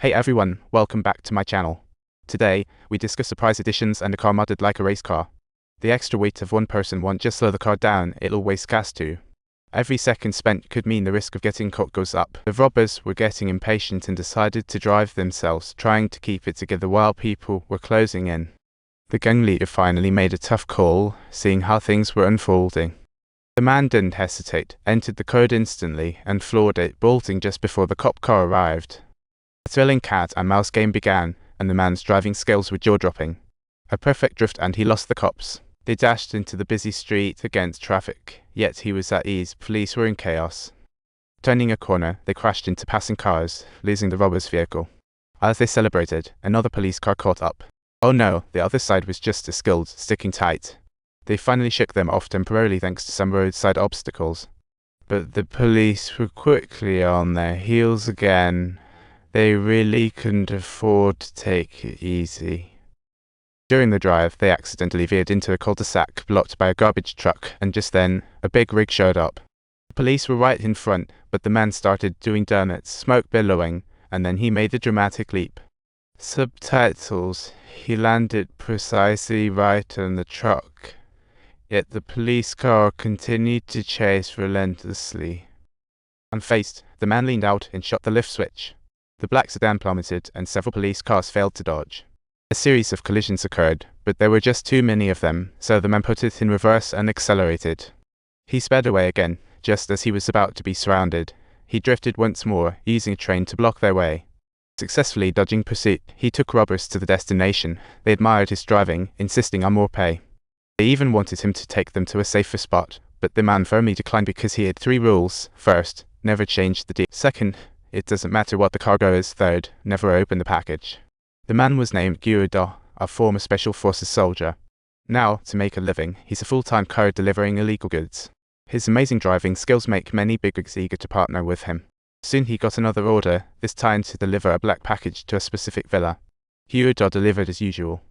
Hey everyone, welcome back to my channel. Today, we discuss surprise editions and a car modded like a race car. The extra weight of one person won't just slow the car down, it'll waste gas too. Every second spent could mean the risk of getting caught goes up. The robbers were getting impatient and decided to drive themselves, trying to keep it together while people were closing in. The gang leader finally made a tough call, seeing how things were unfolding. The man didn't hesitate, entered the code instantly, and floored it, bolting just before the cop car arrived. A thrilling cat and mouse game began, and the man's driving skills were jaw-dropping. A perfect drift and he lost the cops. They dashed into the busy street against traffic, yet he was at ease. Police were in chaos. Turning a corner, they crashed into passing cars, losing the robber's vehicle. As they celebrated, another police car caught up. Oh no, the other side was just as skilled, sticking tight. They finally shook them off temporarily thanks to some roadside obstacles. But the police were quickly on their heels again. They really couldn't afford to take it easy. During the drive, they accidentally veered into a cul-de-sac blocked by a garbage truck, and just then, a big rig showed up. The police were right in front, but the man started doing donuts, smoke billowing, and then he made a dramatic leap. Subtitles: he landed precisely right on the truck. Yet the police car continued to chase relentlessly. Unfazed, the man leaned out and shot the lift switch. The black sedan plummeted and several police cars failed to dodge. A series of collisions occurred, but there were just too many of them, so the man put it in reverse and accelerated. He sped away again, just as he was about to be surrounded. He drifted once more, using a train to block their way. Successfully dodging pursuit, he took robbers to the destination. They admired his driving, insisting on more pay. They even wanted him to take them to a safer spot, but the man firmly declined because he had 3 rules. First, never change the deal. Second, it doesn't matter what the cargo is. Third, never open the package. The man was named Gyudo, a former Special Forces soldier. Now, to make a living, he's a full-time courier delivering illegal goods. His amazing driving skills make many big rigs eager to partner with him. Soon he got another order, this time to deliver a black package to a specific villa. Gyudo delivered as usual.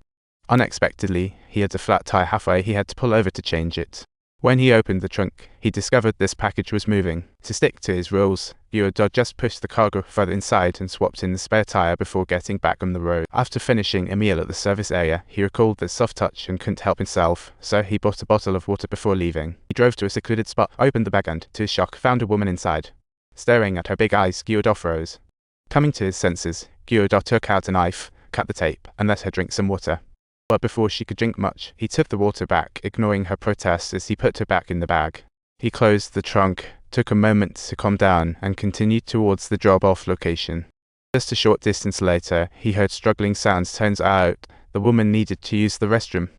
Unexpectedly, he had a flat tire halfway. He had to pull over to change it. When he opened the trunk, he discovered this package was moving. To stick to his rules, Gyudo just pushed the cargo further inside and swapped in the spare tire before getting back on the road. After finishing a meal at the service area, he recalled the soft touch and couldn't help himself, so he bought a bottle of water before leaving. He drove to a secluded spot, opened the bag and, to his shock, found a woman inside. Staring at her big eyes, Gyudo froze. Coming to his senses, Gyudo took out a knife, cut the tape, and let her drink some water. But before she could drink much, he took the water back, ignoring her protests as he put her back in the bag. He closed the trunk, took a moment to calm down, and continued towards the drop-off location. Just a short distance later, he heard struggling sounds. Turns out, the woman needed to use the restroom.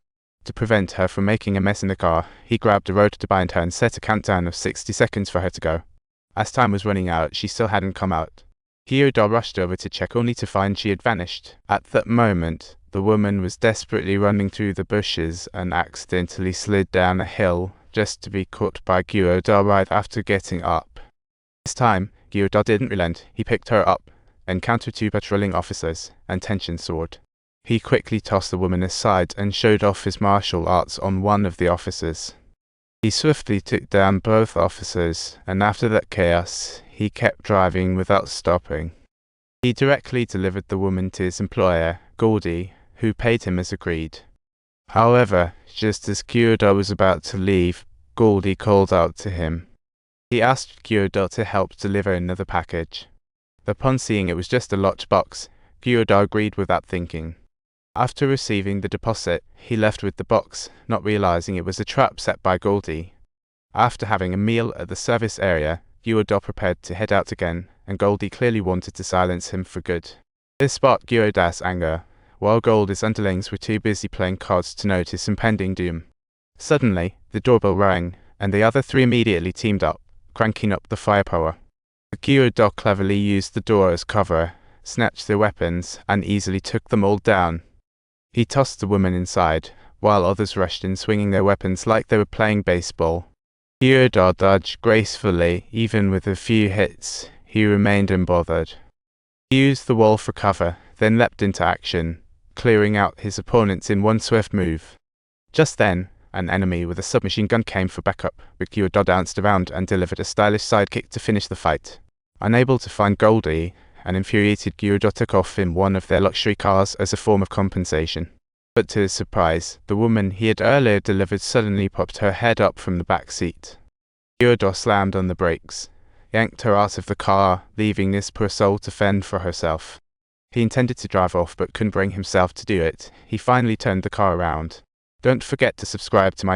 To prevent her from making a mess in the car, he grabbed a rotor behind her and set a countdown of 60 seconds for her to go. As time was running out, she still hadn't come out. Gyudo rushed over to check only to find she had vanished. At that moment, the woman was desperately running through the bushes and accidentally slid down a hill, just to be caught by Gyudo right after getting up. This time, Gyudo didn't relent. He picked her up, encountered 2 patrolling officers, and tension soared. He quickly tossed the woman aside and showed off his martial arts on one of the officers. He swiftly took down both officers, and after that chaos, he kept driving without stopping. He directly delivered the woman to his employer, Goldie, who paid him as agreed. However, just as Gyudo was about to leave, Goldie called out to him. He asked Gyudo to help deliver another package. Upon seeing it was just a locked box, Gyudo agreed without thinking. After receiving the deposit, he left with the box, not realizing it was a trap set by Goldie. After having a meal at the service area, Gyudo prepared to head out again, and Goldie clearly wanted to silence him for good. This sparked Gyudo's anger, while Goldie's underlings were too busy playing cards to notice impending doom. Suddenly, the doorbell rang, and the other 3 immediately teamed up, cranking up the firepower. Gyudo cleverly used the door as cover, snatched their weapons, and easily took them all down. He tossed the woman inside, while others rushed in swinging their weapons like they were playing baseball. Gyudo dodged gracefully, even with a few hits. He remained unbothered. He used the wall for cover, then leapt into action, clearing out his opponents in one swift move. Just then, an enemy with a submachine gun came for backup, but Gyudo danced around and delivered a stylish sidekick to finish the fight. Unable to find Goldie, and infuriated Gyudo took off in one of their luxury cars as a form of compensation. But to his surprise, the woman he had earlier delivered suddenly popped her head up from the back seat. Gyudo slammed on the brakes, yanked her out of the car, leaving this poor soul to fend for herself. He intended to drive off but couldn't bring himself to do it. He finally turned the car around. Don't forget to subscribe to my